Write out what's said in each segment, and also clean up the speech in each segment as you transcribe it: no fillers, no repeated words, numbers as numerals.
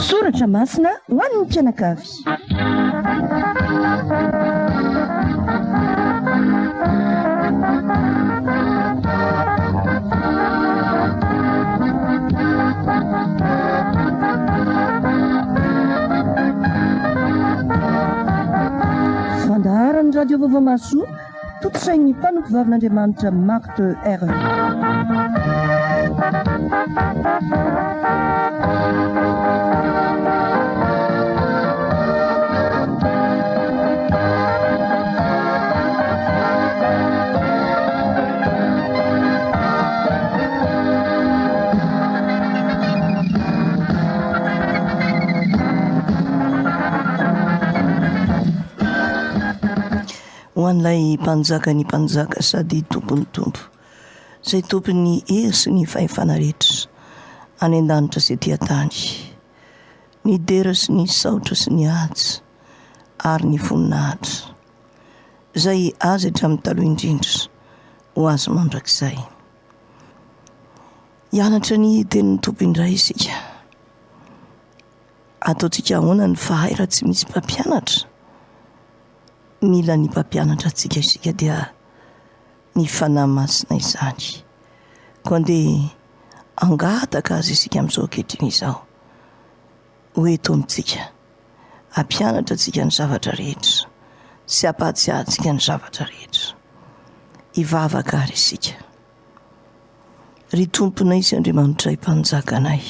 Soratra masina ho an'ny mpianakavy. Fandaharan'ny radio vaovao maso totosain'ny mpanompo vavin'Andriamanitra Marc de R. Ho an'ilay mpanjaka ny mpanjaka sady tompony tompo, izay tompony hery sy ny fahefana rehetra any an-danitra sy etỳ an-tany, ny dera sy ny saotra sy ny ady ary ny voninahitra, izay azy hatramin'ny taloha indrindra ho azy mandrakizay. Hianatra ny tenin'ny tompo indray isika. Ataontsika ahoana ny fahay raha tsy misy mpampianatra? Mila ny mpampianatra antsika isika dia ny fanahy masina izany. Koa andeha angataka azy isika amin'izao ankehitriny izao. Ho eto amintsika, hampianatra antsika ny zavatra rehetra sy hampahatsiahy antsika ny zavatra rehetra. Hivavaka ary isika. Ry tomponay sy Andriamanitra mpanjaka anay,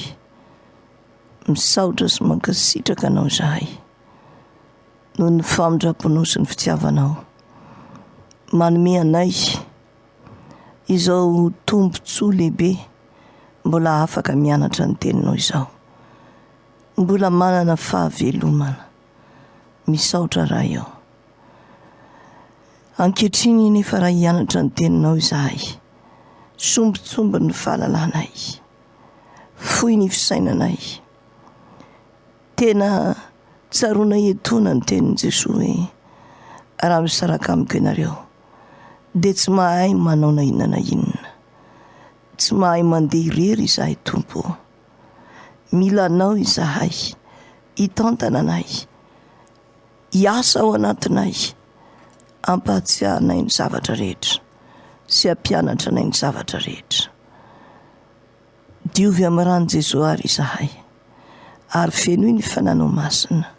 misaotra sy mankasitraka anao izahay noho ny famindraponao sy ny fitiavanao. Manome anay izao tombontsoa lehibe mbola afaka mianatra ny teninao izao, mbola manana fahavelomana. Misaotra raha eo. Ankehitriny nefa raha hianatra ny teninao izahay, sombitsomba ny fahalalànay, fohy ny fisainanay. Tena tsaroana hetona ny tenin'i Jesosy hoe raha misaraka amiko ianareo dia tsy mahay manao na inona na inona, tsy mahay mandeha irery izahay tompo. Mila anao izahay hitantana anay, hiasa ao anatinay, hampahatsiahanay ny zavatra rehetra sy hampianatra anay ny zavatra rehetra. Diovy amin'ny ran'i Jesosy ary izahay, ary fenoy ny fananao masina,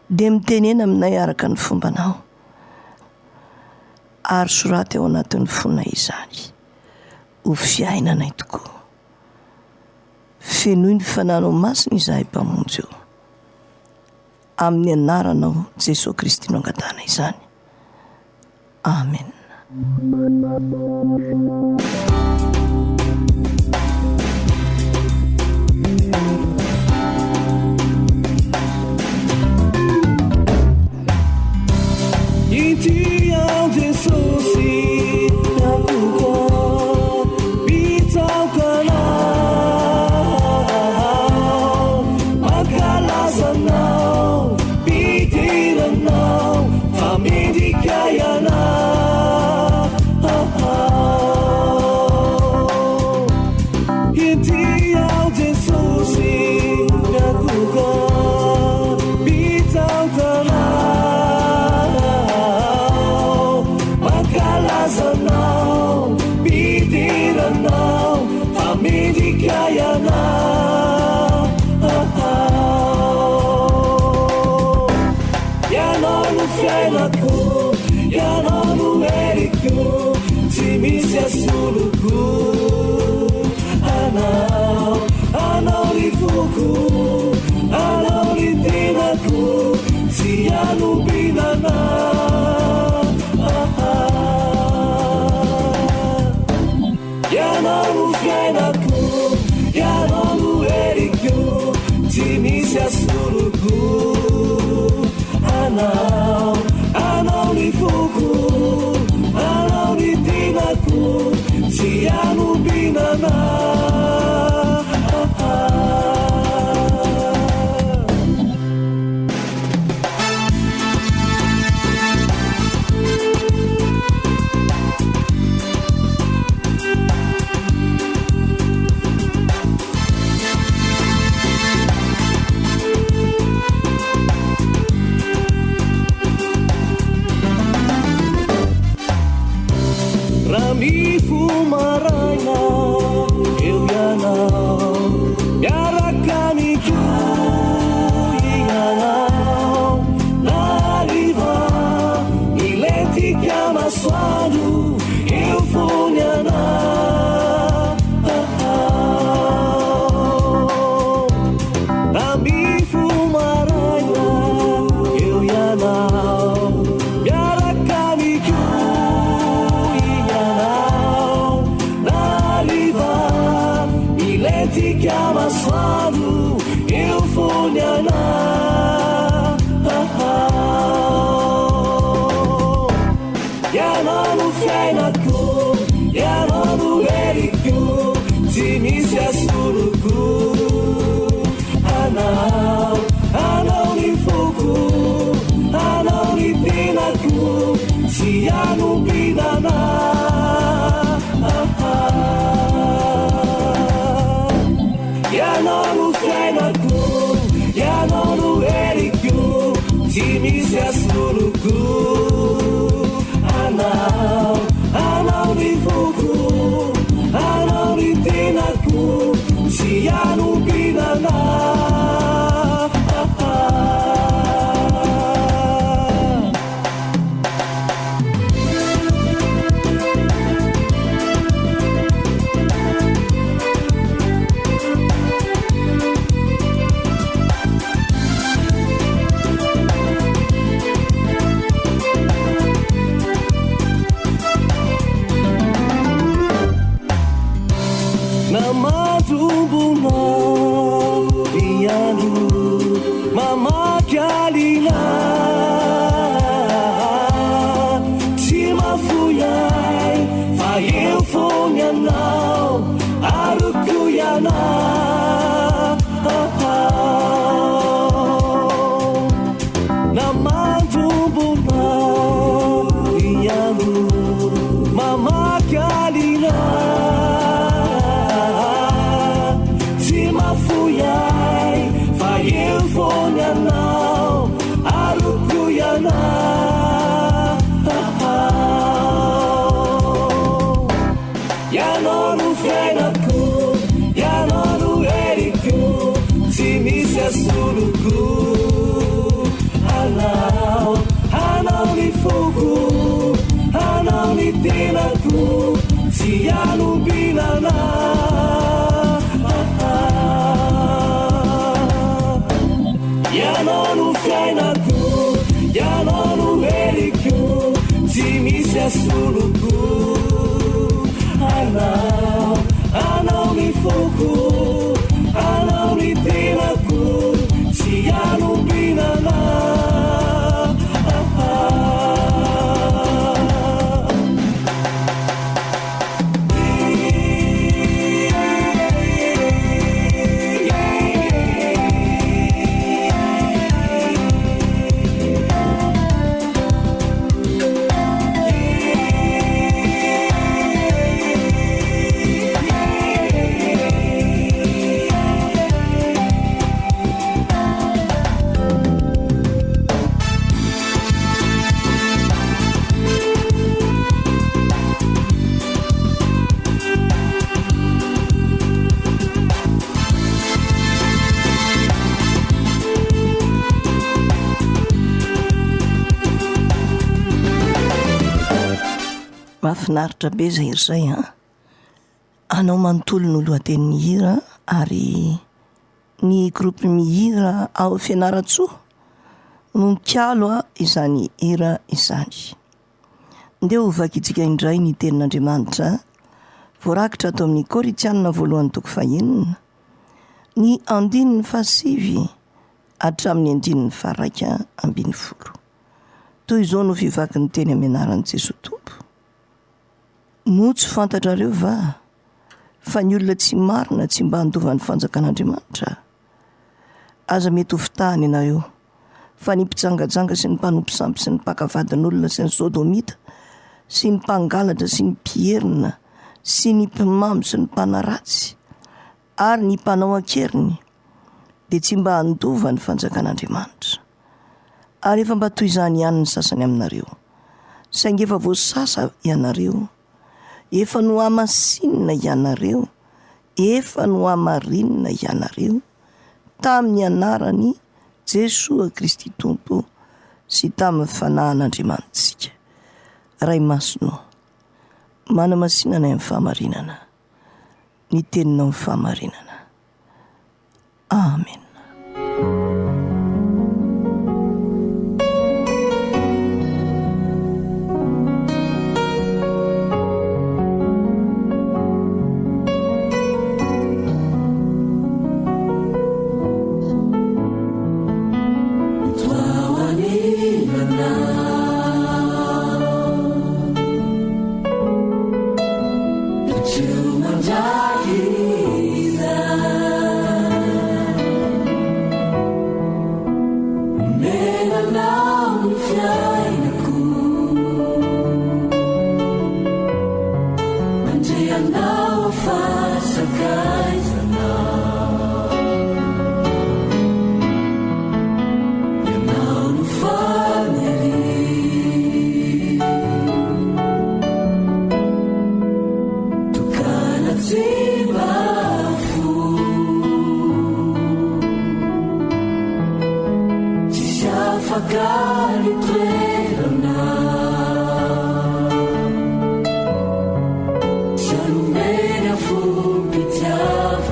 dia mitenena aminay araka ny fombanao, ary soraty ao anatin'ny fonay izany ho fiainanay tokoa. Fenoy ny fananao masina izahay mpamonjy eo, amin'ny anaranao Jesosy Kristy no angatana izany. Amen. Intiao Jesosy nakuko bitao kanao makalasanao bitiranao famindikayanao Intiao Jesosy nakuko bitao kanao makalasanao bitiranao famindikayanao ianao no fiainako, ianao no heriko, tsy misy asoloko. Anao ny foko, anao ny tenako, tsy anombinana. Ianao no fiainako, ianao no heriko, tsy misy asoloko. Anao ny foko, anao ny tenako, tsy anombinana. na mifomaraina eo ianao miaraka mikoianao nariva iletika masoandro eo fony anao na mifomaraina eo ianao miaraka mikoianao nariva iletika masoandro eo fony anao ianao no fiainako ianao no heriko tsy misy asoloko anao ny foko anao ny tenako tsy anompinana ianao no fiainako ianao no heriko tsy misy asoloko anao ny foko anao ny tenako tsy anompinana namadumbunao iandro mamaky alina tsy mafoiay fa eo fony anao aroko ianao namadumbunao iandro mamaky alina mafoiay fa eo fony anao aroko ianao ianao no fiainako ianao no heriko tsy misy asoloko anao ny foko anao ny tenako tsy anompinana ianao no fiainako ianao no heriko tsy misy asoloko anao ny foko anao ny tenako tsy anompinana mahafinaritra be zay irzay anao manontolo ny lohatenin'ny hira ary ny groupe mihira ao fianaratsoa no mikalo izany hira izany. Ndeo hovakitsika indray ny tenin'Andriamanitra voarakitra ato amin'ny Korinthiana voalohany toko fahenina ny 15 hatramin'ny 11. Toy izao no fivaky ny teny amin'ny anaran'i Jesoa Tompo. Moa tsy fantatrareo va fa ny olona tsy marina tsy mba handova ny fanjakan'Andriamanitra? Aza mety ho fitahany ianareo fa ny mpitsangajanga sy ny mpanompo sampy sy ny mpakavadin'olona sy ny sodomita sy ny mpangalatra sy ny mpierina sy ny mpimamy sy ny mpanaratsy ary ny mpanao akeriny dia tsy mba handova ny fanjakan'Andriamanitra. Ary efa mba toy izany ihany ny sasany aminareo, saingy efa voasasa ianareo efa no hamasinina ianareo, efa no hamarinina ianareo tamin'ny anarany Jesoa Kristy Tompo sy tamin'ny fanahin'Andriamanitsika. Ray masonao, manamasinana amin'ny fahamarinana, ny teninao amin'ny fahamarinana. Amen. Siamo bene a fu pizziare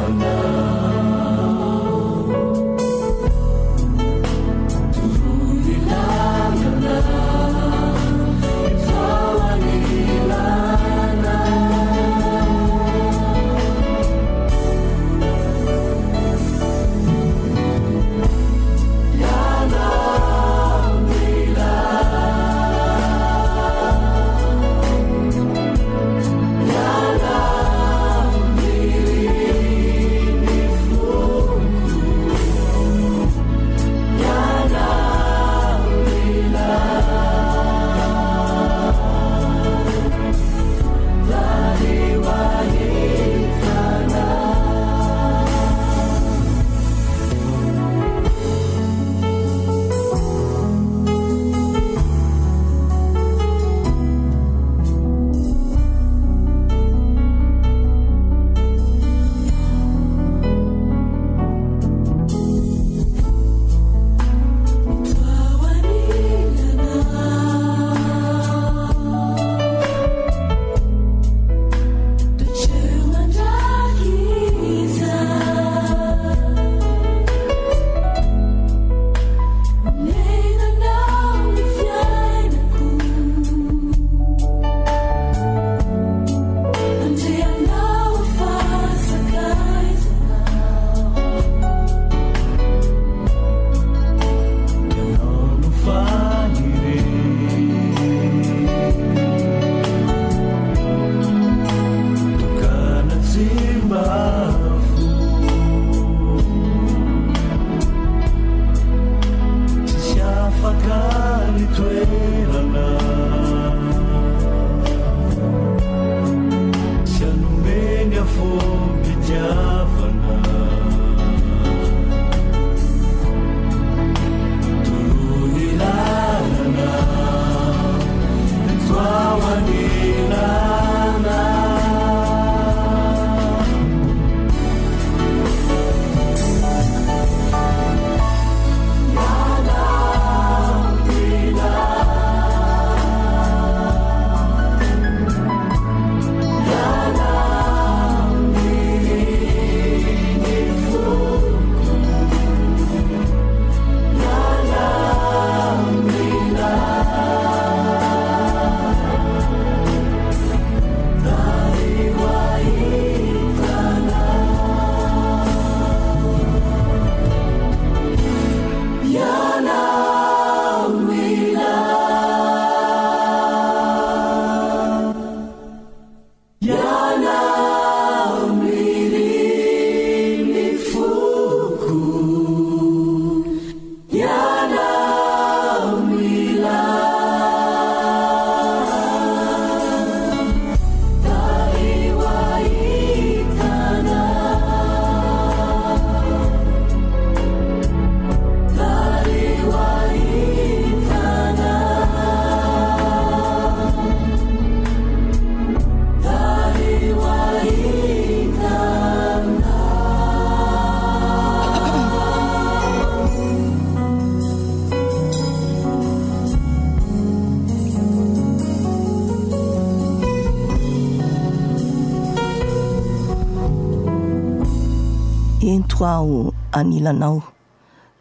ento aho anilanao.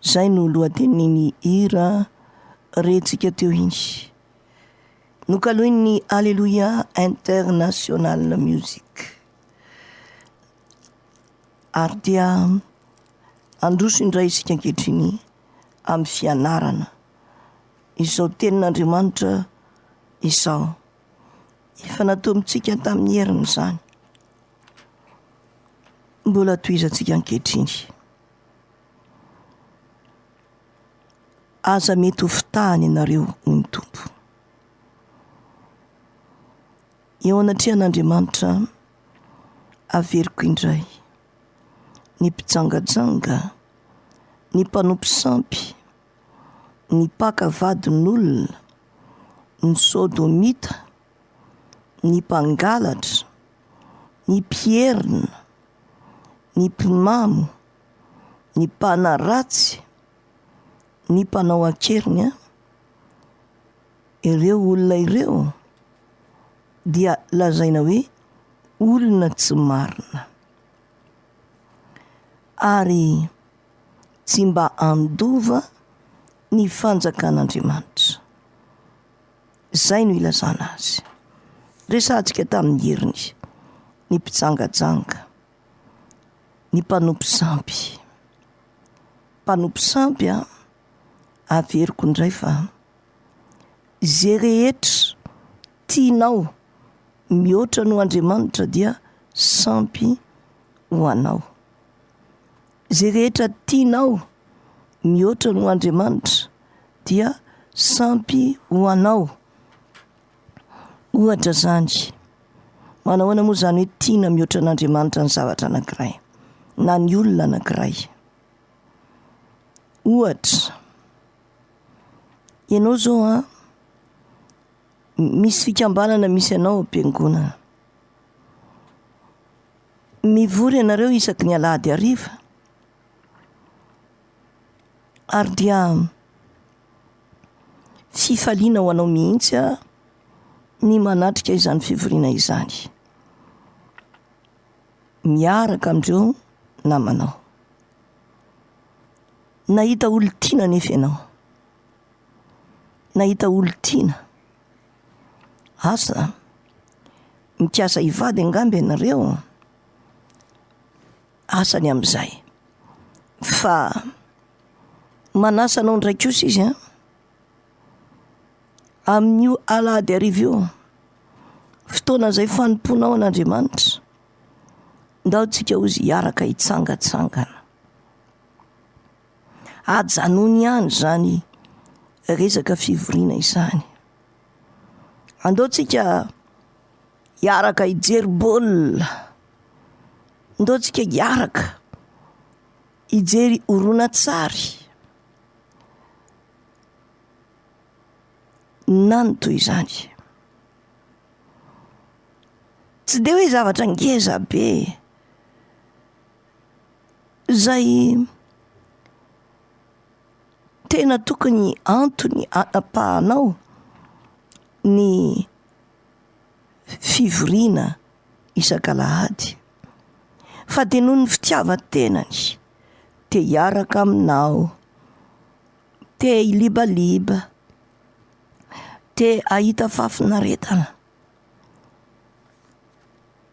Zay no lohateniny hira rentsika teo iny. Nokaloin'ny Alléluia International Music. Ary dia androso indray isika ankehitriny amin'ny fianarana izao tenin'Andriamanitra izao. Efa natao amintsika tamin'ny heriny izany. Mbola toizantsika ankehitriny. Aza mety ho fitahany ianareo hoy ny Tompo. Eo anatrehan'Andriamanitra averiko indray ny mpijangajanga, ny mpanompo sampy, ny mpakavadin'olona, ny sodomita, ny mpangalatra, ny mpierina, ny mpimamo, ny mpanaratsy, ny mpanao akeriny. Ireo olona ireo dia lazaina hoe olona tsy marina, ary tsy mba andova ny fanjakan'Andriamanitra. Zay no ilazana azy. Resantsika tamin'ny heriny ny mpijangajanga, ny mpanompo sampy. Mpanompo sampy averiko indray fa zay rehetra tianao mihoatra no Andriamanitra dia sampy ho anao. Zay rehetra tianao mihoatra no Andriamanitra dia sampy ho anao. Ohatra zany, manahoana moa zany hoe tiana mihoatra n'Andriamanitra ny zavatra anankiray na ny olona anankiray. Ohatra, ianao zao misy fikambanana misy anao am-piangonana. Mivory ianareo isaky ny alahady hariva, ary dia fifaliana ho anao mihitsy ny manatrika izany fivoriana izany. Miaraka amindreo namanao. Nahita olon-tiana nefa ianao. Nahita olon-tiana. Asa mikasa hivady angamba ianareo. Asany amin'izay. Fa manasa anao ndraiky kosa izy amin'io alahady hariva io, fotoana izay fanomponao an'Andriamanitra, ndao tsika ozy hiaraka hitsangatsangana. Ajanony ihany zany resaka fivoriana izany. Andao tsika hiaraka hijery baolina, ndao tsika hiaraka hijery horonan-tsary. Nany toy izany. Tsy de hoe zavatra ngeza be zay tena tokony antony anapahanao ny fivoriana isan-kalahady, fa de noho ny fitiavan-tenany te hiaraka aminao, te hilibaliba, te ahita fafinaretana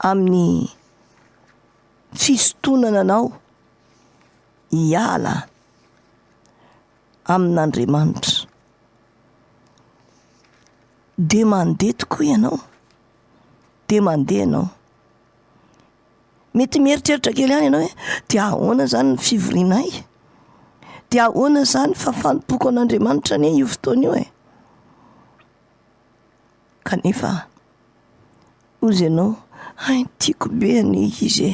amin'ny fisotonana anao hiala amin'Andriamanitra. De mandeha tokoa ianao, de mandeha ianao. Mety mieritreritra kely ihany ianao hoe dia ahoana zany ny fivorianay, dia ahoana zany fafanompoko an'Andriamanitra anie io fotoana io kanefa ozy ianao, ay tiako be anie izy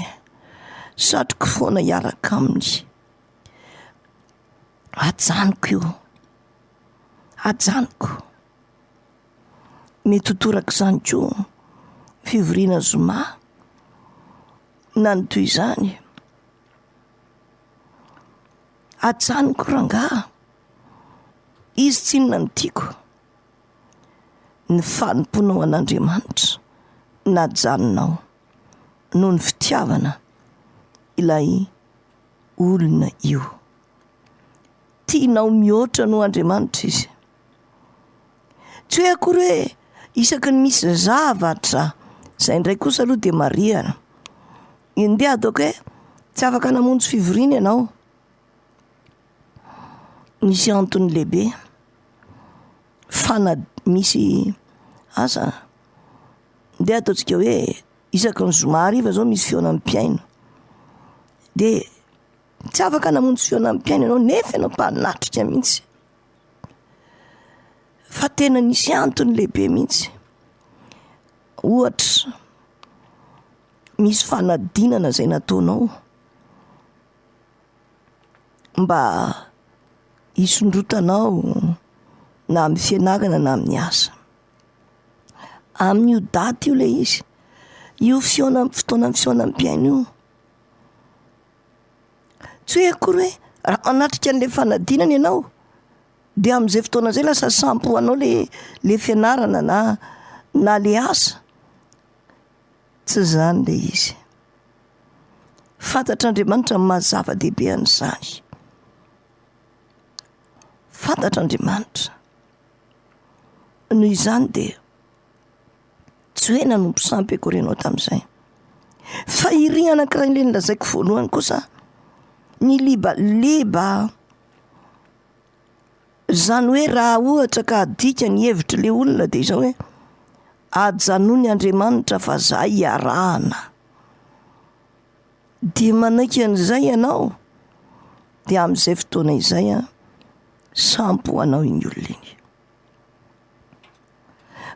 satroko foana hiaraka aminy. Ajanoko io, ajanoko. Mety hotoraka izany koa fivoriana zoma na ny toy izany. Ajanoko rangaha, izy tsy inona no tiako, ny fanomponao an'Andriamanitra najanonao noho ny fitiavana ilay olona io tianao mihoatra no Andriamanitra izy. Tsy hoe akory hoe isaky ny misy zavatra zay ndray kosa aloha de mariana indeha ataoko hoe tsy afaka namonjy fivoriana ianao, misy antony lehibe misy asa ndeha ataontsika hoe isaky ny zoma hariva zao misy feonan'ny mpiaino de tsy afaka namonjy feonan'ny mpiaino ianao nefa ianao mpanatrika mihitsy, fa tena nisy antony lehibe mihitsy. Ohatra misy fanadinana zay nataonao mba hisondrotanao na amin'ny fianarana na amin'ny asa. Amin'io daty io le izy, io fotoana fiainam-piaino io, tsy hoe akory hoe raha manatrika an'le fanadinana ianao de amin'izay fotoana zay lasa sampy ho anao le fianarana na le asa. Tsy zany le izy. Fantatr'Andriamanitra mazava-dehibe an'izany. Fantatr'Andriamanitra. Noho izany de tsy hoe nanompo sampy akory ianao tamin'izay. Fa iry anankiray le nolazaiko voalohany kosa, ny liba zany hoe raha ohatra ka adika ny hevitry le olona de izao hoe ajanony Andriamanitra fa za iarahana. De manaiky an'izay ianao de amin'izay fotoana izay sampy ho anao iny olona iny.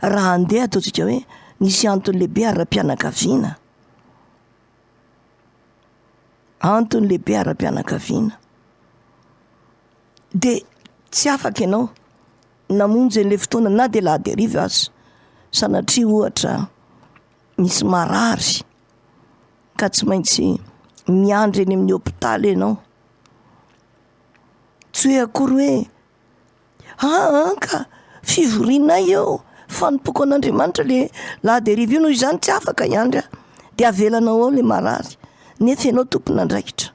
Raha andeha ataontsika hoe nisy antony lehibe ara-pianakaviana, antony lehibe ara-pianakaviana de tsy afaka ianao namonjy an'le fotoana na de lahady hariva aza, sanatria ohatra misy marary ka tsy maintsy miandry eny amin'ny hôpitaly ianao. Tsy hoe akory hoe ka fivoriana eo fanompoko an'Andriamanitra le lahady hariva io, noho izany tsy afaka iandry de avelanao ao le marary nefa ianao tompon'andraikitra.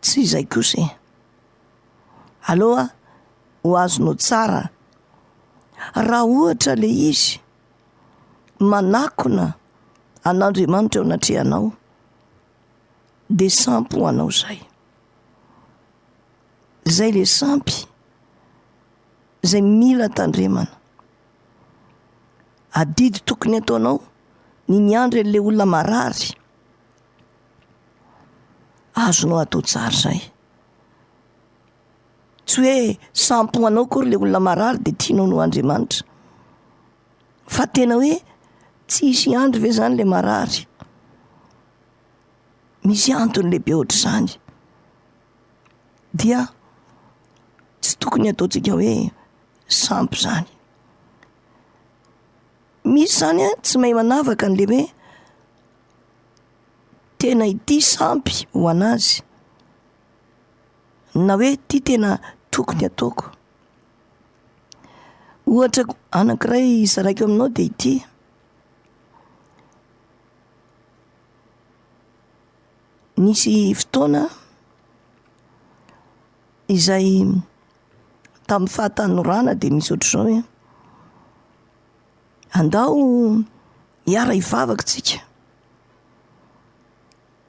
Tsy izay kosa aloha ho azonao tsara raha ohatra le izy manakona an'Andriamanitra eo anatrehanao de sampy ho anao zay le sampy zay mila tandremana. Adidy tokony ataonao ny miandry an'le olona marary, azonao atao tsara zay. Tsy hoe sampy ho anao kory le olona marary de tianao no Andriamanitra, fa tena hoe tsy hisy andro ve zany le marary. Misy antony lehibe ohatr' zany dia tsy tokony ataontsika hoe sampy zany. Misy zany tsy mahay manavaka an'le hoe tena ity sampy ho anazy na hoe ity tena tokony ataoko. Ohatra anankiray zaraiko aminao de ity: nisy fotoana izay tamin'ny fahatanorana de misy ohatr'izao hoe andao hiara hivavaka tsika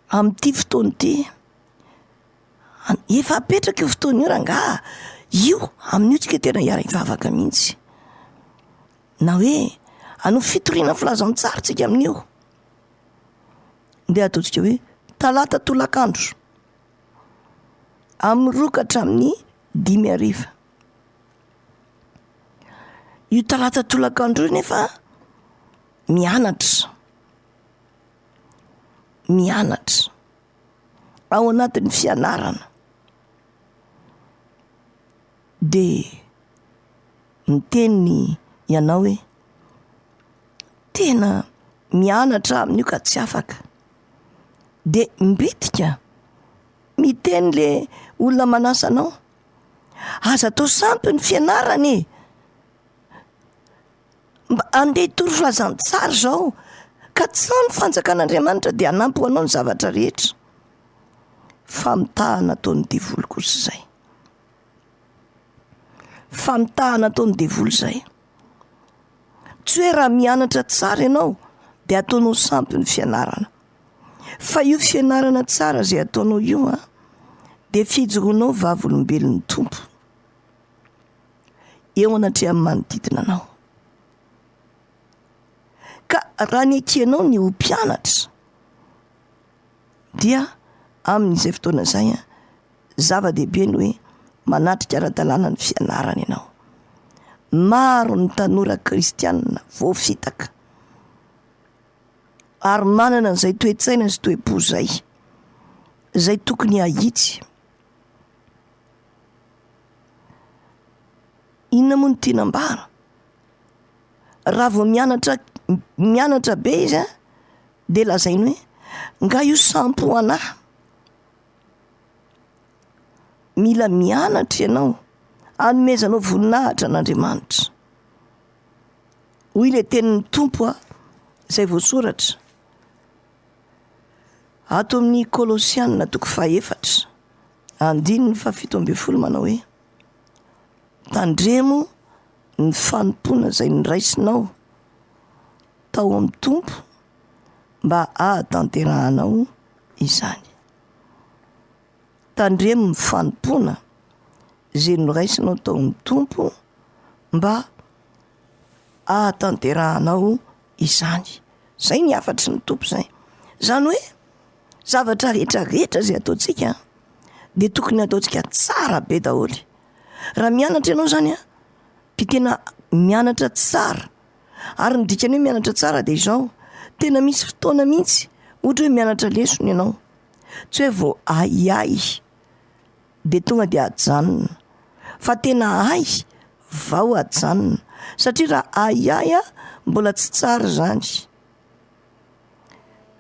amin'ity fotoana ity, efa apetraka io fotoana io rangaha, io amin'io tsika tena hiara hivavaka mihitsy, na hoe ano fitoriana filazantsara tsika amin'io. Ndeha ataontsika hoe talata tolakandro amin'ny 2 hatramin'ny 5:00. Io talata tolakandro io nefa mianatra ao anatin'ny fianarana de miteny ianao hoe tena mianatra amin'io ka tsy afaka, de mbitika miteny le olona manasa anao, aza atao sampy ny fianarana mba andeha hitory filazantsara zao ka tsy ny fanjakan'Andriamanitra de hanampy ho anao ny zavatra rehetra. famitahana ataon'ny devoly kosa zay. Famitahana ataon'ny devoly zay. Tsy hoe raha mianatra tsara ianao dia ataonao sampy ny fianarana. Fa io fianarana tsara zay ataonao io dia fijoroanao vavolombelon'ny tompo eo anatrehan'ny manodidina anao. Ka raha ny ekenao ny ho mpianatra dia amin'izay fotoana izay zava-dehibe ny hoe manatrika ara-dalàna ny fianarana ianao. Maro ny tanora kristianina voafitaka ary manana izay toe-tsaina sy toe-po izay tokony hahitsy. Inona moa no tiana ambara? Raha vao mianatra be izy dia lazainy hoe nga io sampy ho anahy. Mila mianatra ianao hanomezanao voninahitra an'Andriamanitra. Hoy ilay tenin'ny tompo izay voasoratra ato amin'ny Kolosianina 4:7 manao hoe tandremo ny fanompoana izay niraisinao tao amin'ny tompo mba ahatanterahanao izany. Tandremo ny fanompoana izay niraisinao tao amin'ny tompo mba ahatanterahanao izany. Zay ny afatry ny tompo zay. Zany hoe zavatra rehetrarehetra zay ataontsika dia tokony ataontsika tsara be daholy. Raha mianatra ianao zany dia tena mianatra tsara. Ary ny dikany hoe mianatra tsara dia izao, tena misy fotoana mihitsy ohatra hoe mianatra lesona ianao, tsy hoe vao ai dia tonga dia ajanona, fa tena ai vao ajanona. Satria raha ai mbola tsy tsara zany,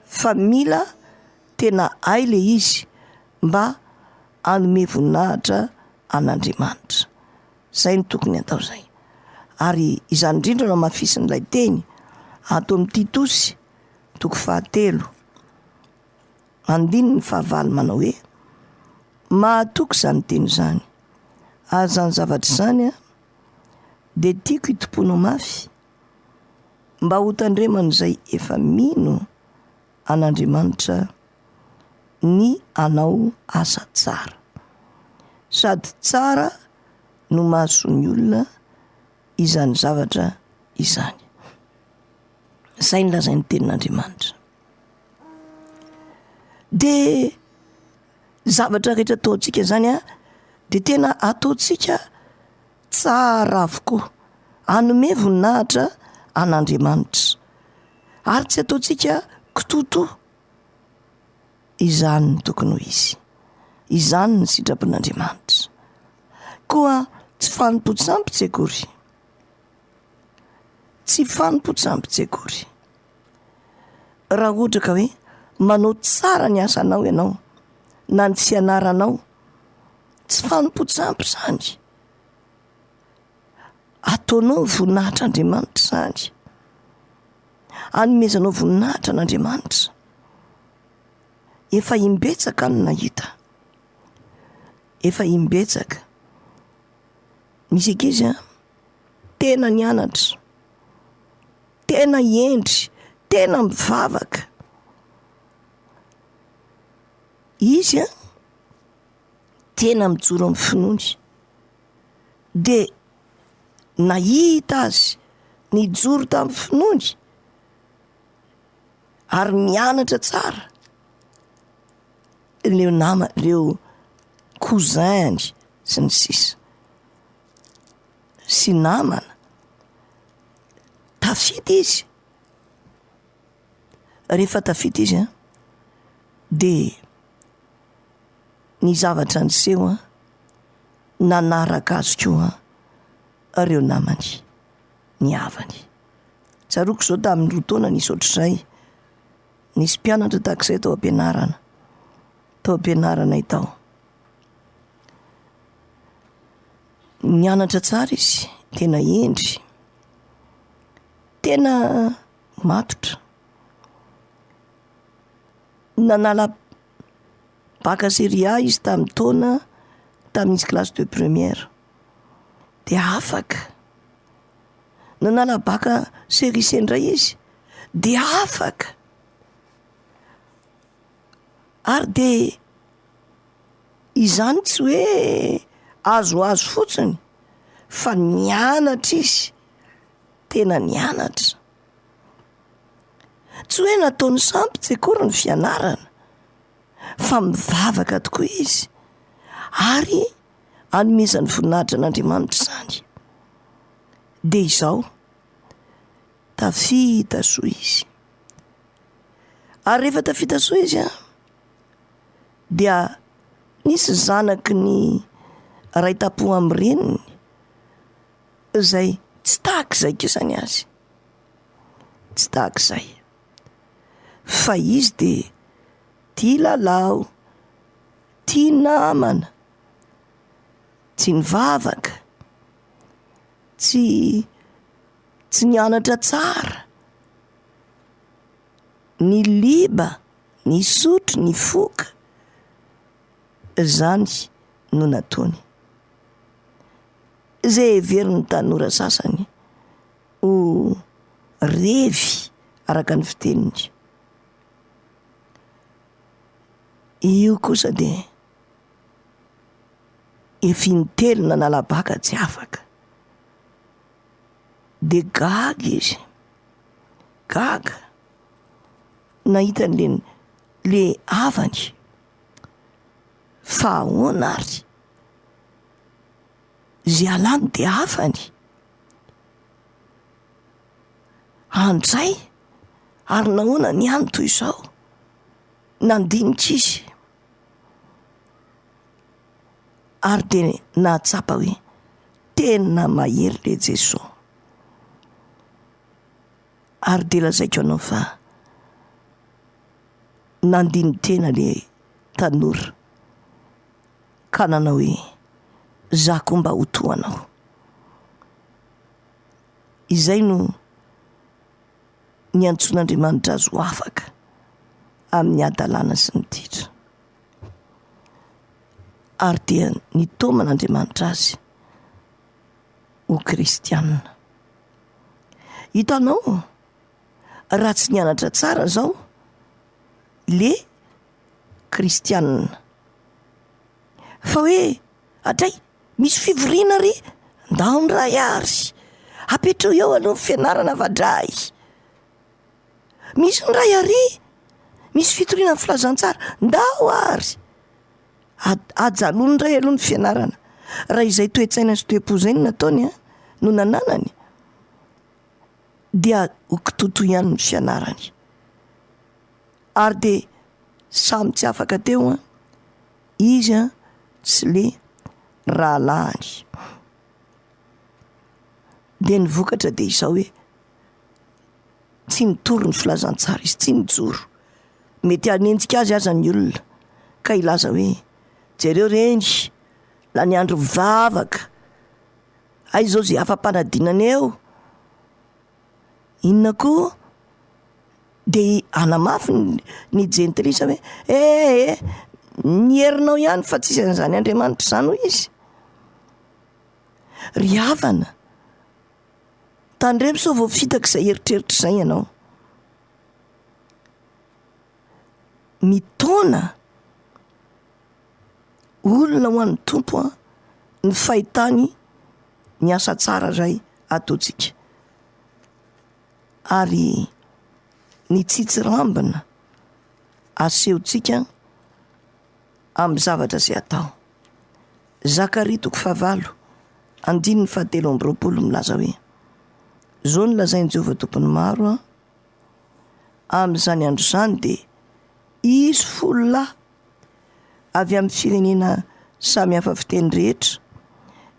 fa mila tena ai le izy mba hanome voninahitra an'Andriamanitra. Zay ny tokony atao zay. Ary izany indrindra no mafisin'ilay teny ato amin'ny Titosy 4:5 manao hoe mahatoky izany teny izany, ary zany zavatra izany dia tiako hitoponao mafy mba ho tandreman'izay efa mino an'Andriamanitra ny anao asa tsara. Sady tsara no mahasoa olona izany zavatra izany. Zay ny lazain'ny tenin'Andriamanitra. Dia zavatra rehetra ataontsika zany dia tena ataontsika tsara avokoa, hanome voninahitra an'Andriamanitra, ary tsy ataontsika kitoto. Izany ny tokony ho izy. Izany ny sitrapon'Andriamanitra. Koa tsy fanompotsambitsy akory. Tsy fanompotsambitsy akory. Raha ohatra ka hoe manao tsara ny asanao ianao na ny fianaranao, tsy fanompotsamby zany. Ataonao voninahitr'Andriamanitra zany. Hanomezanao voninahitra an'Andriamanitra. Efa imbetsaka ny nahita. Efa imbetsaka. Misy ankizy tena nianatra, tena hiendry, tena mivavaka. Izy tena mijoro amin'ny finoany. Dia nahita azy nijoro tamin'ny finoany ary nianatra tsara. Leo nama, leo cousin sy ny sisa sy namana tafita izy. Rehefa tafita izy dia ny zavatra niseho nanaraka azy koa ireo namany, ny havany. Tsaroako zao tamin'ny roa taona nisy ohatr'izay, nisy mpianatra takizay tao am-pianarana tao. Nianatra tsara izy, tena endry, tena matotra. Nanala baka séria izy tamin'ny taona tamin'izy classe de première de afaka. Nanala baka série C indray izy de afaka. Ary de izany tsy hoe azo fotsiny fa nianatra izy, tena nianatra. Tsy hoe nataony sampy tsy akory ny fianarana, fa mivavaka tokoa izy ary anomezany voninahitra n'Andriamanitra izany. De izao tafita soa izy. Ary rehefa tafita soa izy dia nisy zanaky ny raitapo amin'ny reniny izay tsy tahak'izay kisany azy, tsy tahak'izay. Fa izy de tia lalao, tia namana, tsy nivavaka, tsy nianatra tsara, ny liba, ny sotro, ny foka, zany no nataony. Zay heveriny tanora sasany ho revy araka ny fiteniny. Io kosa de efa intelo nanala baka tsy afaka. De gaga izy, gaga. Nahitany le avany fa ahoana ary zay alany de afany. Andray ary nahoana ny any toy izao, nandinika izy. Ary de nahatsapa hoe tena mahery le Jesosy. Ary de lazaiko anao fa nandiny tena le tanora ka nanao hoe za koa mba ho toanao. Izay no niantson'Andriamanitra azy ho afaka amin'ny adalana sy ny ditra. Ary dia nitaoman'Andriamanitra azy ho kristianina. Hitanao, raha tsy nianatra tsara zao le kristianina, fa hoe atray misy fivoriana ry ndao ny ray ary apetrao eo aloha fianarana vadray, misy ny ray ary misy fitoriana ny filazantsara ndao ary ajalony ray aloha ny fianarana. Raha izay toetsaina sy toe-po zay no nataony no nananany dia ho kitoto ihany ny fianarany. Ary de samy tsy afaka teo izy sy le rahalahiny. De ny vokatra de izao hoe tsy nitory ny filazantsara izy, tsy nijoro. Mety hanenjika azy aza ny olona ka ilaza hoe jereo reny la ny andro vavaka, ay zao zay afa-panadinana eo. Inona koa de anamafy ny jentilisa hoe ny herinao ihany fa tsisy an'izany Andriamanitra zany hoy izy. Ry havana, tandremo sao vao fitaka izay eritreritra izay ianao. Mitaona olona ho an'ny tompo ny fahitany ny asa tsara ray ataontsika. Ary ny tsitsirambina asehontsika amin'ny zavatra izay atao. Zakaria 4:7 milaza hoe zao nolazain'i Jehovah tompony maro amin'izany andro izany de izy folo lahy avy amin'ny firenena samy hafa fiteny rehetra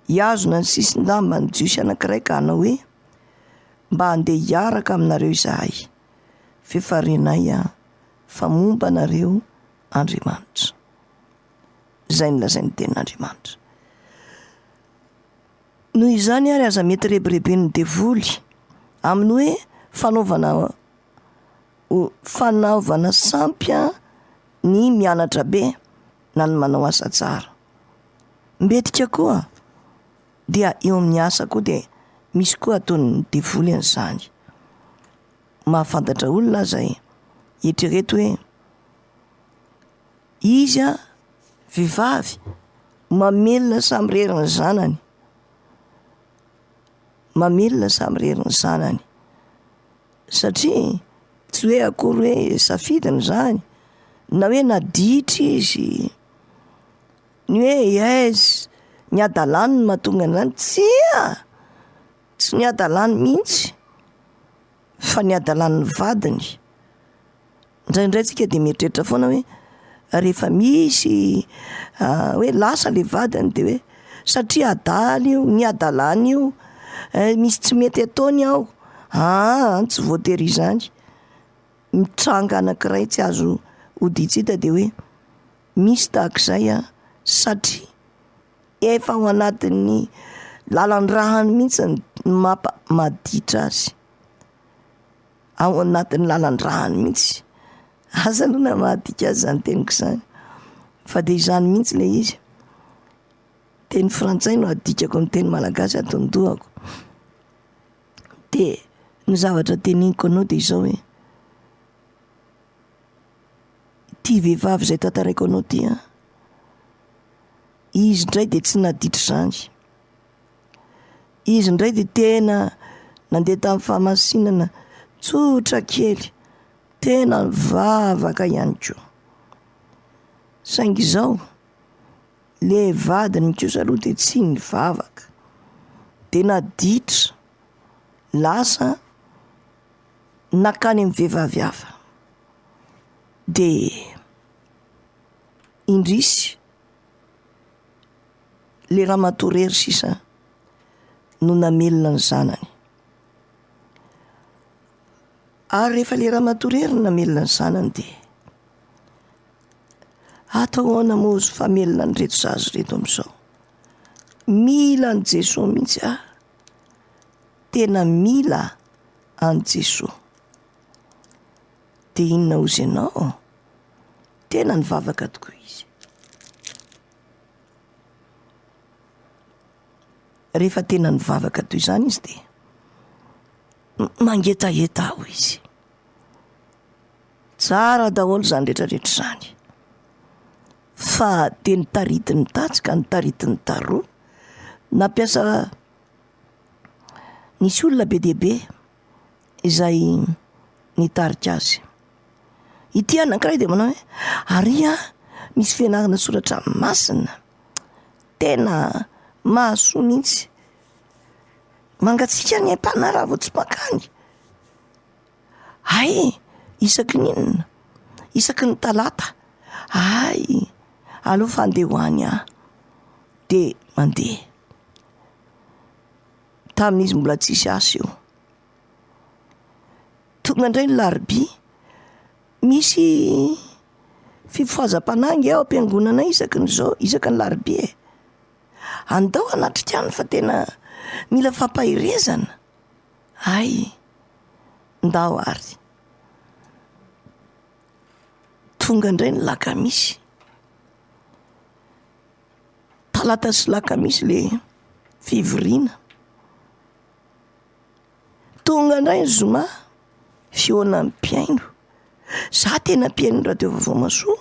hiazona ny sisin-damba ny jiosy anankiray ka hanao hoe mba handeha hiaraka aminareo izahay, fifarenay fa momba anareo Andriamanitra. Izay nolazain'ny tenin'Andriamanitra. Noho izany ary aza mety rebirebi ny devoly amin'ny hoe fanaovana sampy ny mianatra be na ny manao asa tsara. Mbetrika koa dia eo amin'ny asa koa dia misy koa ataony devoly an'izany. Mahafantatra olona zay eritrereto hoe izy vehivavy mamelona samy reriny zanany, mamelona samy reriny zanany, satria tsy hoe akory hoe safidiny zany na hoe naditra izy ny hoe aiza ny adalany no mahatonga an'izany. Tsy ny adalany mihitsy fa ny adalan'ny vadiny. Indraindray tsika de mieritreritra foana hoe rehefa misy hoe lasa le vadiny de hoe satria adaly io, ny adalany io, misy tsy mety ataony ao. Tsy voatery izany. Mitranga anankiray tsy azo hoditsita de hoe misy tahak'izay satria efa ao anatin'ny lalan-drahany mihitsy maditra azy, ao anatin'ny lalan-drahany mihitsy. Asa aloha na mahadika azy zany teniko izany, fa de izany mihitsy le izy. Teny frantsay no adikako amin'ny teny malagasy atondohako. De ny zavatra teneniko anao de izao hoe ty vehivavy zay tantaraiko anao ty izy indray de tsy naditra zany. Izy indray de tena nandeha tamin'ny fahamasinana tsotra kely, tena mivavaka ihany koa. Saingy izao le vadiny kosa aloha de tsy nivavaka, de naditra, lasa nakany amin'ny vehivavy hafa. De indrisy le ramatorery sisa no namelona ny zanany. Ary rehefa le ramatorery no namelona ny zanany de atao ahoana moa izy famelona ny reto zazo reto amin'izao? Mila an' Jesosy mihitsy tena mila an' Jesosy. De inona ozy ianao? Tena nivavaka tokoa izy. Rehefa tena nivavaka toy izany izy de mangetaheta aho izy. Tsara daholo zany rehetrarehetra zany. Fa de nitarity ny tatsika, nitarity ny taroa, nampiasa nisy olona be dehibe izay nitarika azy. Ity anankiray de manao hoe aria misy fianarana soratra masina, tena mahasoa mihitsy. Mangatsika ny am-pana raha vao tsy makany. Ay, isaky ninona? Isaky ny talata. Ay, aleo fa andeha hoany de mandeha. Tamin'izy mbola tsisy asa io. Tonga indray ny larobia, misy fifohazam-panangy ao am-piangonana isaky ny larobia. Andao anatrikany fa tena mila fampahirezana. Ay, ndao ary. Tonga indray ny lakamisy. Talata sy lakamisy le fivoriana. Tonga indray ny zoma, fiona amin'ny mpiaino. Za tena mpiaino raha teo vaovao masoa,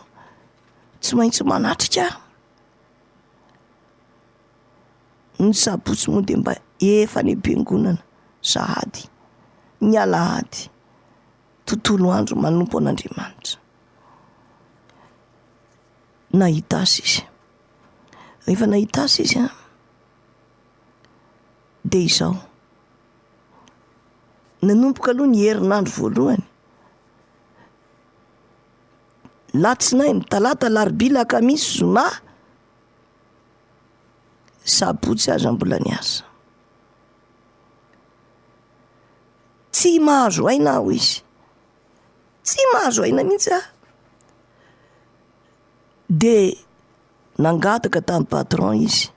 tsy maintsy manatrika. Ny sabotsy moa de mba efa ny am-piangonana, sahady, ny alahady, tontolo andro manompo an'Andriamanitra. Nahita azy izy. Rehefa nahita azy izy de izao. Nanomboka aloha ny herinandro voalohany. Latsinainy, talata, larobia, lakamisy, zoma, sabotsy aza mbola ny asa. Tsy mahazo aina aho izy. Tsy mahazo aina mihitsy De nangataka tamin'ny patron izy.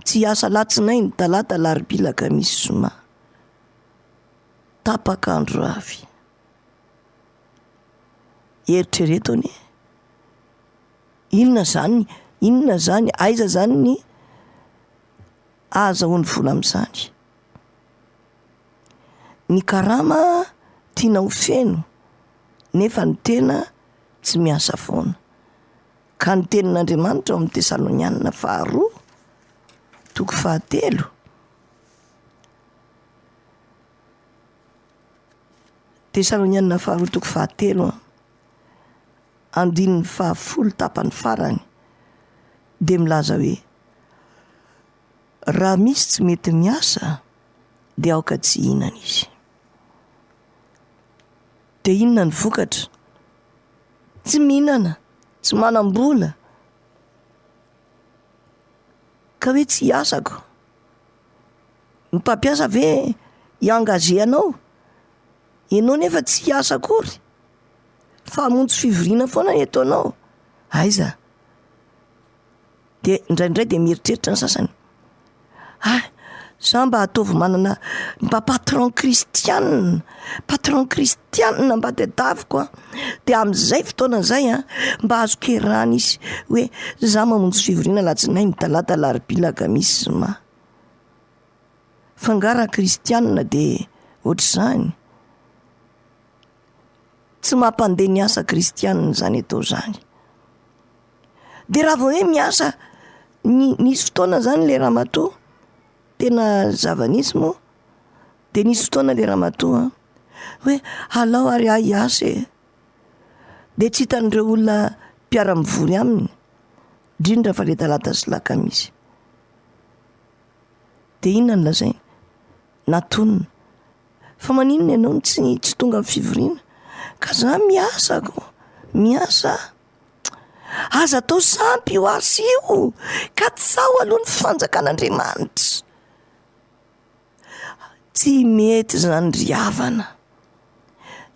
Tsy asa latsinainy, talata, larobia, lakamisy, zoma. Tapak'andro avy. 'ny. 'Eritreretony Inona zany aiza zany ny azahoany vola amin'izany. Ny karama tiana ho feno nefa ny tena tsy miasa foana. Ka ny tenin'Andriamanitra ao amin'ny Tesalonianina 2:7 Tesalonianina 2:7 andininy 10 tapany farany de milaza hoe raha misy tsy mety miasa de aoka tsy hihinana izy. De inona ny vokatra? Tsy mihinana, tsy manam-bola, ka hoe tsy hiasako. Ny mpampiasa ve iangaze anao, ianao nefa tsy hiasa akory, fa hamonjy fivoriana foana ny ataonao. Aiza? De indraindray de mieritreritra ny sasany, za mba ataovy manana mba patron kristianina mba tadiaviko de amin'izay fotoana izay mba azoko iarahana izy hoe za mamonjy fivoriana latsinainy, talata, larobia, alakamisy, zoma. Fangara kristianina de ohatr'izany. Tsy mampandeha ny asa kristianina zany atao zany. De raha vao hoe miasa, nisy fotoana zany le ramatoa, tena zava-nisy moa, de nisy fotoana le ramatoa hoe alao ary ahy hiasa e. De tsy hitan'ireo olona mpiara-mivory aminy, indrindra fa le talata sy lakamisy. De inona ny lazainy? Natonina. Fa maninona ianao tsy tonga amin'ny fivoriana? Ka za miasa. Aza atao sampy io asa io, ka tsy sao aloha ny fanjakan'Andriamanitra. Tsy mety zany ry havana.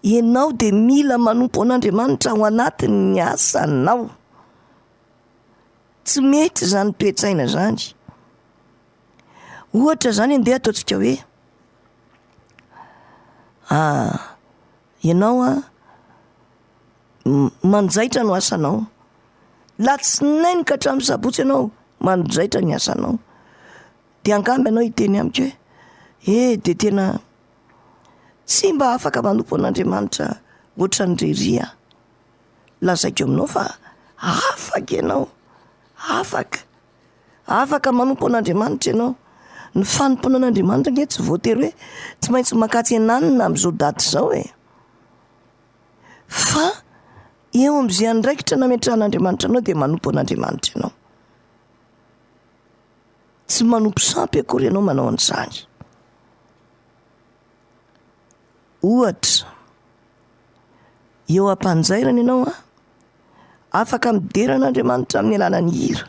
Ianao de mila manompo an'Andriamanitra ao anatin'ny asanao. Tsy mety zany toe-tsaina zany. Ohatra zany andeha ataontsika hoe ianao manjaitra no asanao. Latsinainy ka hatramin'ny sabotsy ianao manjaitra ny asanao. De angamba ianao hiteny amiko hoe de tena tsy mba afaka manompo an'Andriamanitra ohatran'ny reria. Lazaiko aminao fa afaka ianao. Afaka manompo an'Andriamanitra ianao. Ny fanompoana an'Andriamanitra nge tsy voatery hoe tsy maintsy makatsy ananina amin'izao daty zao fa eo amin'izay andraikitra nametrahan'Andriamanitra anao de manompo an'Andriamanitra ianao. Tsy manompo sampy akory ianao manao an'izany. Ohatra, eo ampanjairana ianao afaka midera an'Andriamanitra amin'ny alalan'ny hira.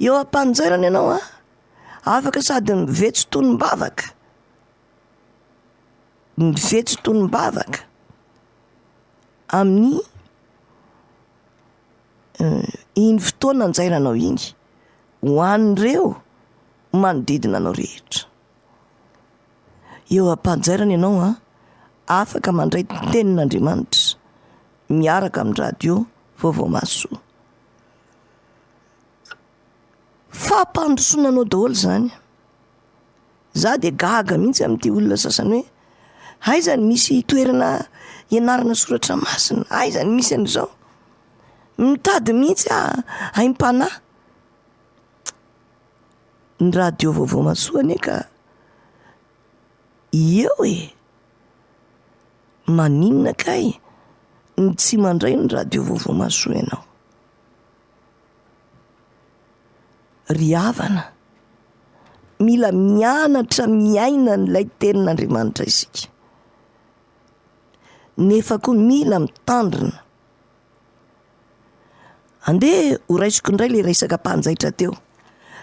Eo ampanjairana ianao afaka sady mivetso tonim-bavaka amin'ny iny fotoana anjairanao iny ho an'ireo manodidina anao rehetra. Eo ampanjairana ianao afaka mandray tenin'Andriamanitra miaraka amin'ny radio vaovao masoa. Fampandrosoana anao daholo zany. Za de gaga mihitsy amin'ity olona sasany hoe aiza ny misy toerana ianarana soratra masina, aiza ny misy an'izao. Mitady mihitsy aim-panahy. Ny radio vaovao masoa anie ka eo maninona kay ny tsy mandray ny radio vaovao masoa ianao. Ry havana, mila mianatra miaina n'ilay tenin'Andriamanitra isika. Nefa koa mila mitandrina. Andeha ho raisiko indray le resaka mpanjaitra teo.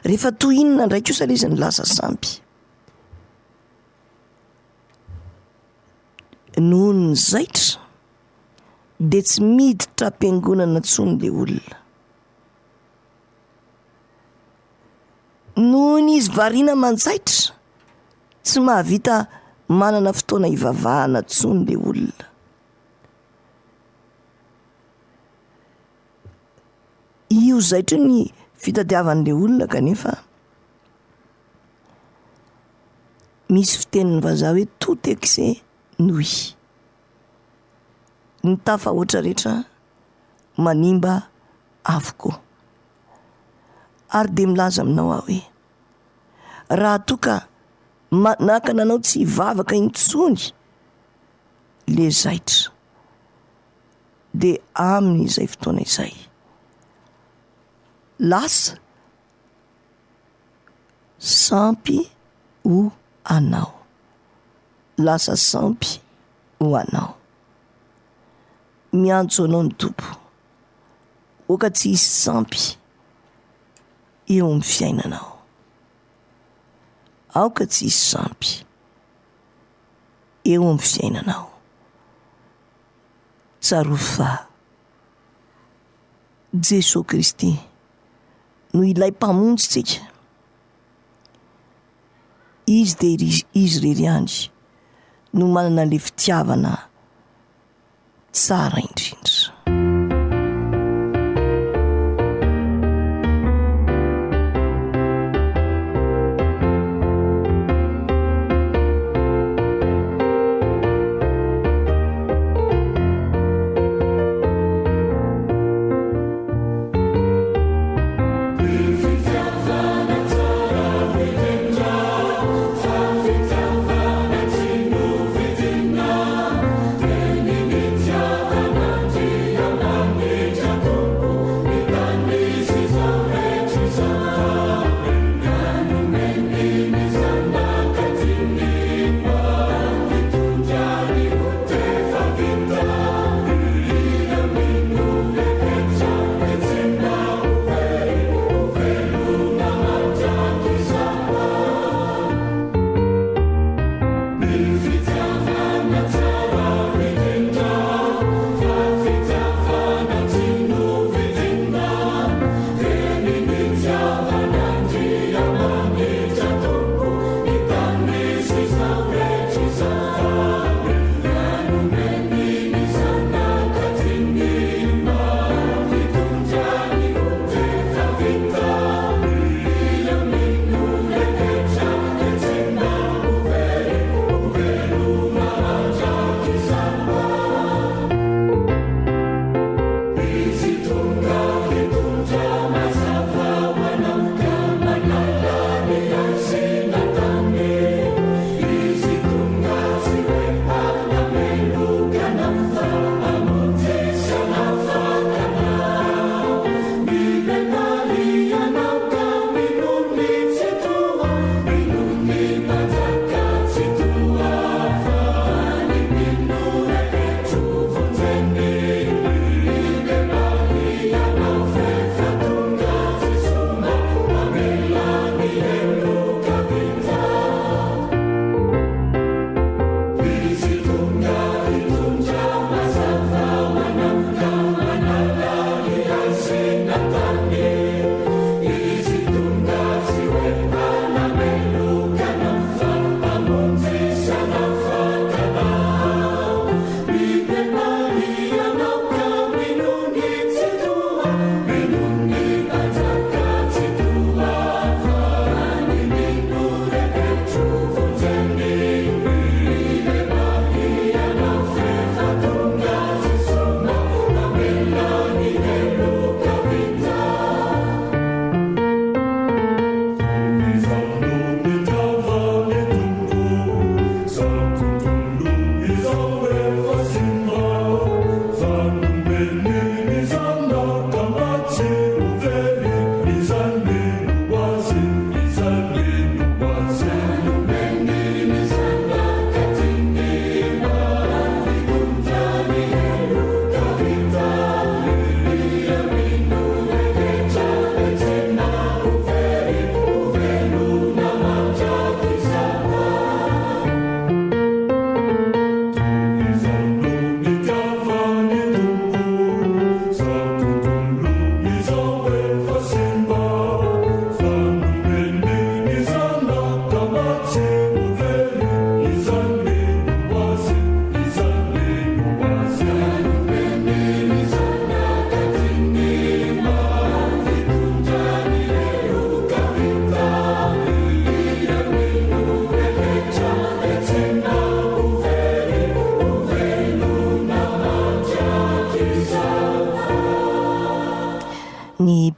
Rehefa tohinina indray kosa le izy ny lasa sampy. Noho ny zaitra de tsy miditra am-piangonana intsony le olona. Noho ny izy variana manjaitra tsy mahavita manana fotoana hivavahana intsony le olona. io zaitra ny fitadiavan'le olona, kanefa misy fiteniny vazaha hoe tout excès nuit. Ny tafa oatra rehetra manimba avokoa. Ary de milaza aminao aho hoe raha toa ka nakana anao tsy hivavaka intsony le zaitra, de amin'izay fotoana izay lasa sampy ho anao, lasa sampy ho anao. Miantso anao ny topo, oka tsy hisy sampy eo amin'ny fiainanao, aoka tsy hisy sampy eo amin'ny fiainanao. Tsaro fa Jesosy Kristy no ilay mpamonjy tsika. Izy de izy rery andry no manana le fitiavana tsara indrindra. Fitiavana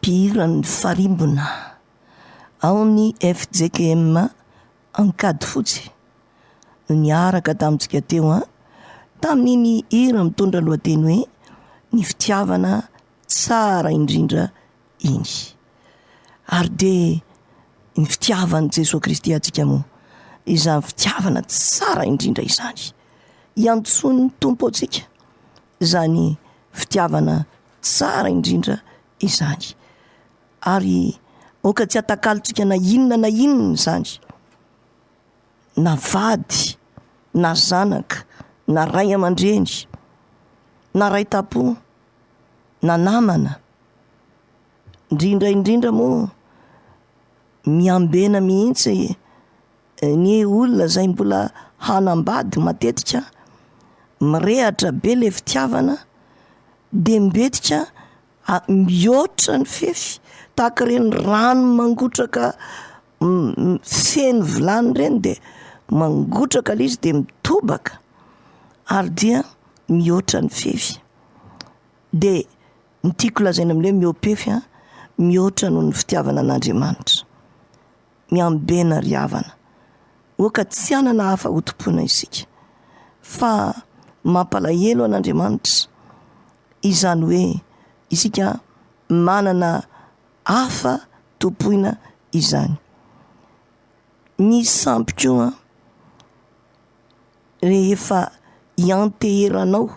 mpihirany farimbona ao amin'ny FJKM ankady fotsy niaraka tamintsika teo tamin'iny hira mitondra lohateny hoe ny fitiavana tsara indrindra iny. Ary de ny fitiavan'i Jesosy Kristy atsika moa izany fitiavana tsara indrindra izany iantsony tompo atsika izany fitiavana tsara indrindra izany. Ary oka tsy atakalotsika na inona izany, na vady na zanaka na ray aman-dreny na ray tapo na namana, indrindra moa miambena mihitsy ny olona zay mbola hanambady matetika mirehatra be le fitiavana de mbetika mihoatra ny fefy tahaka ireny rano mangotraka feno vilany ireny de mangotraka le izy de mitobaka ary dia mihoatra ny fefy. De ny tiako lazaina amin'ilay mihoapefy mihoatra noho ny fitiavana an'Andriamanitra, miambena ry havana oka tsy anana hafa hotompona isika fa mampalahelo an'Andriamanitra izany hoe isika manana hafa tompoina izany. Ny sampy koa rehefa ianteheranao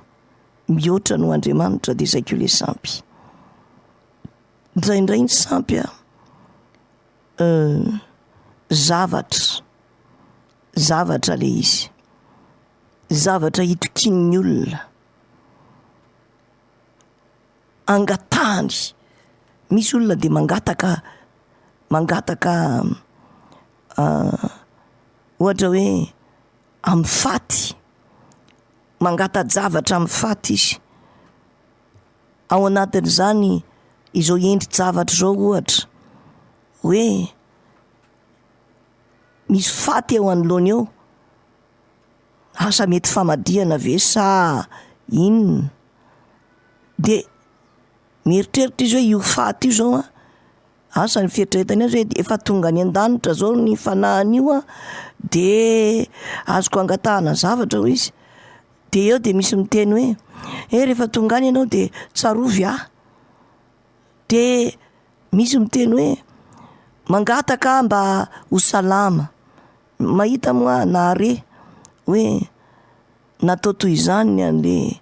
mihoatra no Andriamanitra de izay koa le sampy. Indraindray ny sampy zavatra le izy, zavatra hitokin'ny olona, angatahany. Misy olona de mangataka ohatra hoe amin'ny faty, mangata-javatra amin'ny faty izy. Ao anatin'izany izao endri-javatra zao ohatra hoe misy faty eo anoloany eo, asa mety famadihana ve sa inona, de mieritreritra izy hoe io faty io zao asa ny fieritreretany azy hoe efa tonga any an-danitra zao ny fanahany io de azoko angatahana zavatra hoy izy. De eo de misy miteny hoe rehefa tonga any ianao de tsarovy de misy miteny hoe mangataka mba ho salama. Mahita moa nahare hoe natao toy izany an'le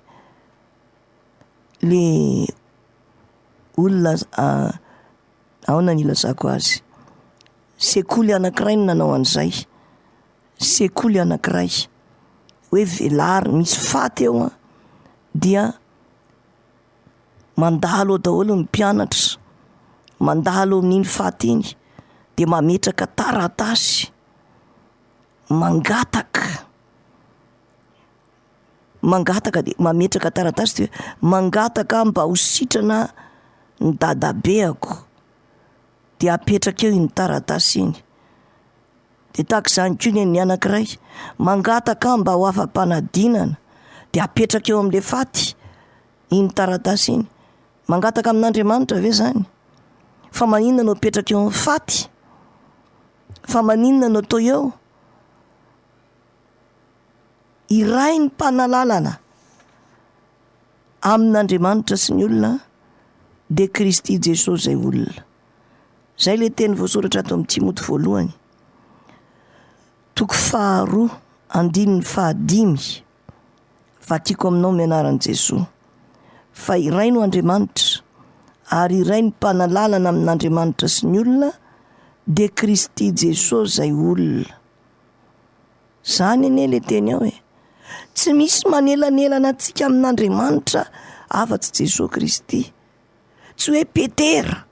olona ahoana ny ilazako azy, sekoly anankiray no nanao an'izay, sekoly anankiray hoe velary misy faty eo dia mandalo ao daholo ny mpianatra, mandalo amin'iny faty iny de mametraka taratasy, mangataka de mametraka taratasy de mangataka mba ho sitrana ny dadabeako de apetraka eo iny taratasy iny. De tahaka izany koa ny anankiray mangataka mba ho afa-panadinana de apetraka eo amin'le faty iny taratasy iny. Mangataka amin'Andriamanitra ve zany? Fa maninona no apetraka eo amin'ny faty? Fa maninona no atao eo? Iray ny mpanalalana amin'Andriamanitra sy ny olona de Kristy Jesosy zay olona. Zay le teny voasoratra ato amin'ny Timoty voalohany 2:5 vakiko aminao mianaran'i Jesosy fa iray no Andriamanitra ary iray ny mpanalalana amin'Andriamanitra sy ny olona de Kristy Jesosy zay olona. Zany ane le teny ao tsy misy manelanelana antsika amin'Andriamanitra afa-tsy Jesosy Kristy. Tsy hoe Petera,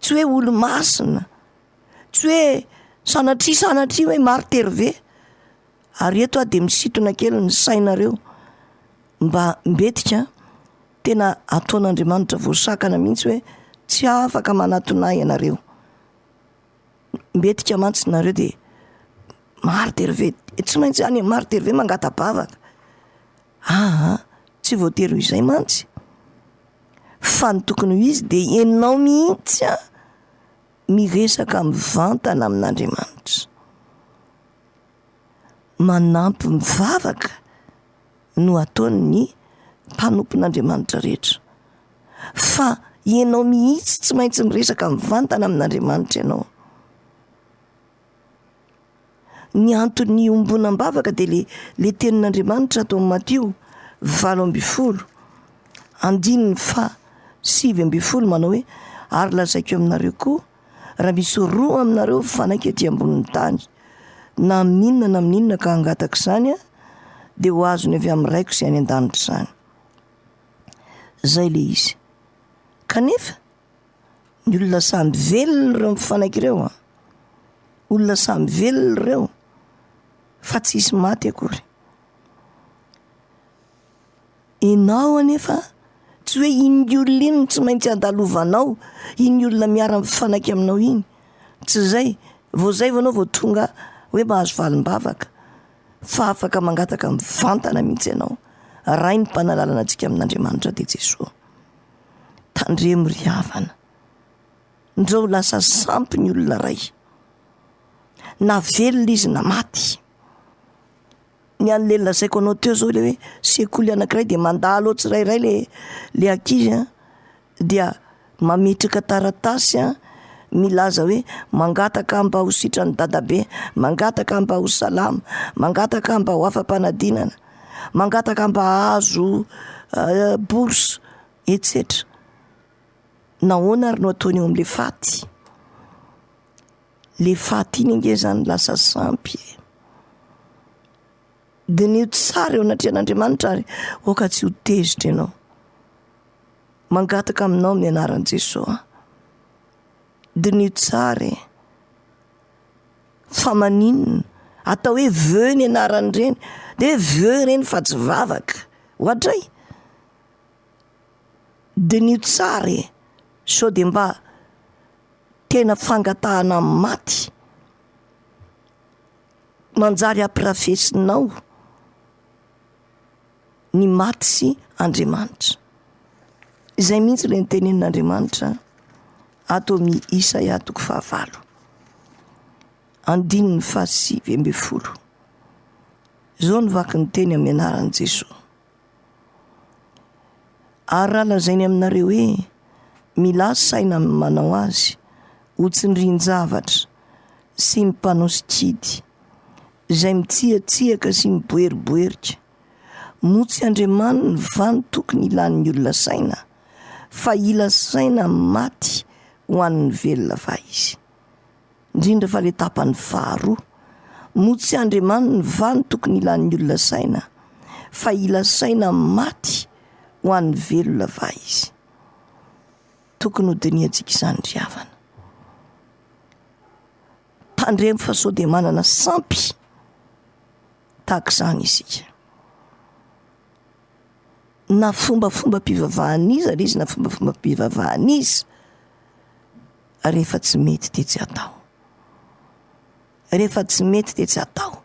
tsy hoe olo-masina, tsy hoe sanatria hoe martyr ve. Ary eto de misitona kely ny sainareo mba mbetika tena ataon'Andriamanitra voasakana mihitsy hoe tsy afaka manatonay ianareo. Mbetika mantsy nareo de martyr ve, tsy maintsy any martyr ve mangata-bavaka. Tsy voatery izay mantsy. fa ny tokony ho izy dia ianao mihitsy a miresaka mivantana amin'Andriamanitra, manampy mivavaka no ataony ny mpanompon'Andriamanitra rehetra. Fa ianao mihitsy tsy maintsy miresaka mivantana amin'Andriamanitra ianao. Ny antony ombonam-bavaka dia le tenin'Andriamanitra atao amin'ny Matio 7:7 manao hoe ary lazaiko aminareo koa raha misy roa aminareo mifanaiky etỳ ambonin'ny tany na amin'inona ka hangataka izany a dia ho azony avy amin'ny raiko izay any an-danitra izany. Zay le izy. Kanefa ny olona samy velona ireo mifanaiky ireo a, olona samy velona ireo fa tsisy maty akory. Ianao anefa tsy hoe iny olona iny tsy maintsy andalovanao, iny olona miara-mifanaiky aminao iny, tsy zay vao anao vao tonga hoe mahazo valim-bavaka, fa afaka mangataka mivantana mihitsy ianao. Ray ny mpanalalana antsika amin'Andriamanitra dia Jesosy. Tandremo ry havana, ndreo lasa sampy ny olona ray, na velona izy na maty. Ny an'le lazaiko anao teo zao le hoe sekoly anankiray dia mandalo tsirairay le ankizy a, dia mametraka taratasy a, milaza hoe mangataka mba ho sitrany dadabe, mangataka mba ho salama, mangataka mba ho afam-panadinana, mangataka mba hahazo bourse etc. Nahoana ary no ataony eo amin'le faty? Le faty iny nge zany lasa sampy. Dia ny tsara eo anatrehan'Andriamanitra ary oka tsy ho tezitra ianao. Mangataka aminao amin'ny anaran'i Jesosy. Dia ny tsara fa maninona atao hoe veu ny anarany ireny, dia veu ireny fa tsy vavaka ohatray. Dia ny tsara sao dia mba tena fangatahana maty manjary ampirafesinao ny maty sy Andriamanitra. Izay mihitsy ilay nitenenin'Andriamanitra ato amin'ny Isaia 5:7. Zao ny vaky ny teny amin'ny anaran'i Jesosy. Ary raha lazainy aminareo hoe mila saina manao azy ho tsindrin-javatra sy ny mpanao sikidy izay mitsiatsiaka sy miboeriboerika, moa tsy Andriamanitra va ny tokony ilan'ny olona saina, fa ila saina maty ho an'ny velona va izy. Indrindra fa le tapany faharoa, moa tsy Andriamanitra va ny tokony ilan'ny olona saina, fa ila saina maty ho an'ny velona va izy. Tokony ho diniantsika izany ry havana. Tandremo fa sao dia manana sampy tahaka izany isika. Na fombafomba mpivavahana izy ary izy na fombafomba mpivavahana izy, rehefa tsy mety dia tsy atao. Rehefa tsy mety dia tsy atao.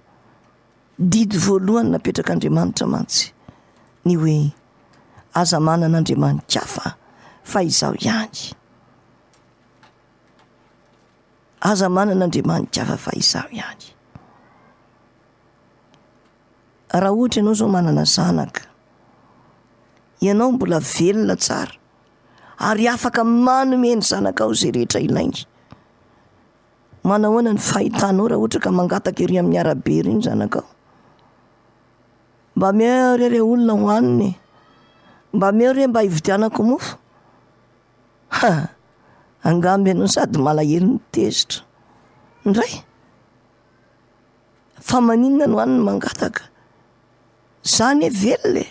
Didy voalohany napetrak'Andriamanitra mantsy ny hoe aza manan'Andriamanitra hafa fa izaho ihany. Aza manan'Andriamanitra hafa fa izaho ihany. Raha ohatra ianao zao manana zanaka, ianao mbola velona tsara ary afaka manome ny zanakao izay rehetra ilainy, manahoana ny fahitanao raha ohatra ka mangataka ery amin'ny arabe ery ny zanakao? Mba meo re olona hoaniny, mba meo re mba hividianako mofo? Angamby ianao sady malahelo mitezitra ndray. Fa maninona no hoaniny mangataka? Zany velona.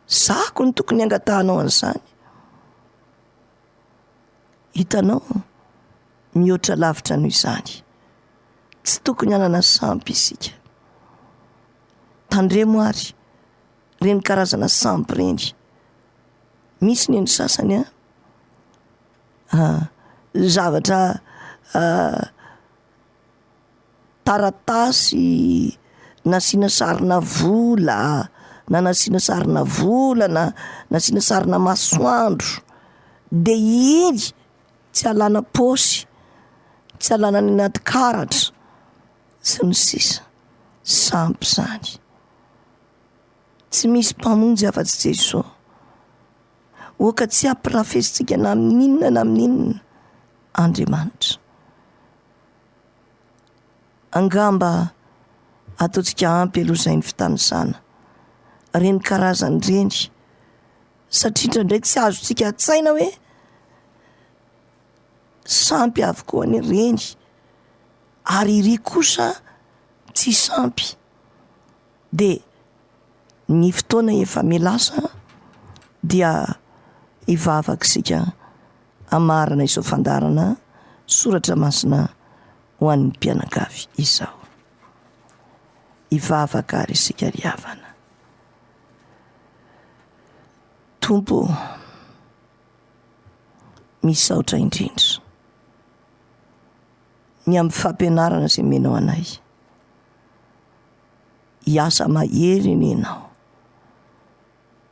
Zako ny tokony angatahanao an'izany. Hitanao, mihoatra lavitra noho izany. Tsy tokony hanana sampy isika. Tandremo ary reny karazana sampy reny. Misy ny sasany zavatra taratasy nasiana sarina vola na nasiana sarina volana, nasiana sarina masoandro, de iny tsy alana paosy, tsy alana ny anaty karatra sy ny sisa. Sampy zany. Tsy misy mpamonjy afa-tsy Jesosy. Oka tsy ampirafesitsika na amin'inona na amin'inona Andriamanitra. Angamba ataontsika ampy aloha izay ny fitanisana reny karazany reny, satria indraindray tsy azontsika an-tsaina hoe sampy avokoa ny reny ary iry kosa tsy sampy. De ny fotoana efa melasa dia hivavakisika amarana izao fandarana soratra masina ho an'ny mpianakavy izao. Hivavaka ary isika ry havana. Tompo, misaotra indrindra ny amin'ny fampianarana izay menao anay. Hiasa mahery ny ianao,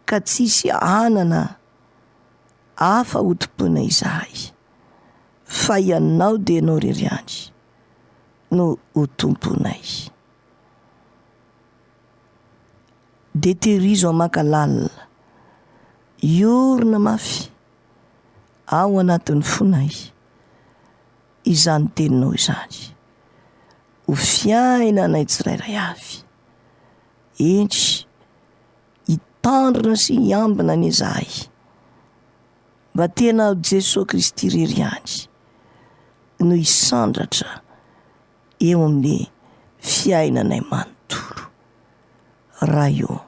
ka tsisy anana hafa hotompona izahay, fa ianao dia ianao rery any no ho tomponay. De tehirizo maka lalina, iorona mafy ao anatin'ny fonay izany teninao izany, ho fiainanay tsirairay avy. Entry hitandrina sy hiambina ny izahay, mba tena Jesosy Kristy rery any no hisandratra eo amin'ny fiainanay manontolo. Raha io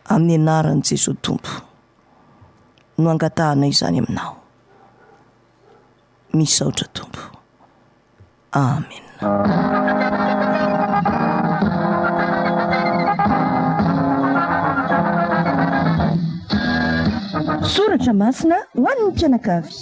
amin'ny anaran'i Jesosy Tompo no angatahanay izany aminao. Misaotra Tompo. Amen. Soratra masina ho an'ny mpianakavy.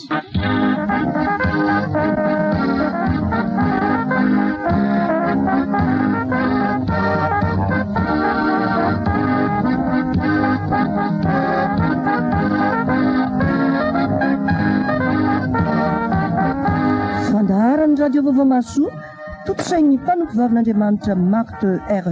Fandaharan'ny radio vaovao maso totosain'ny mpanompo vavin'Andriamanitra Marthe R.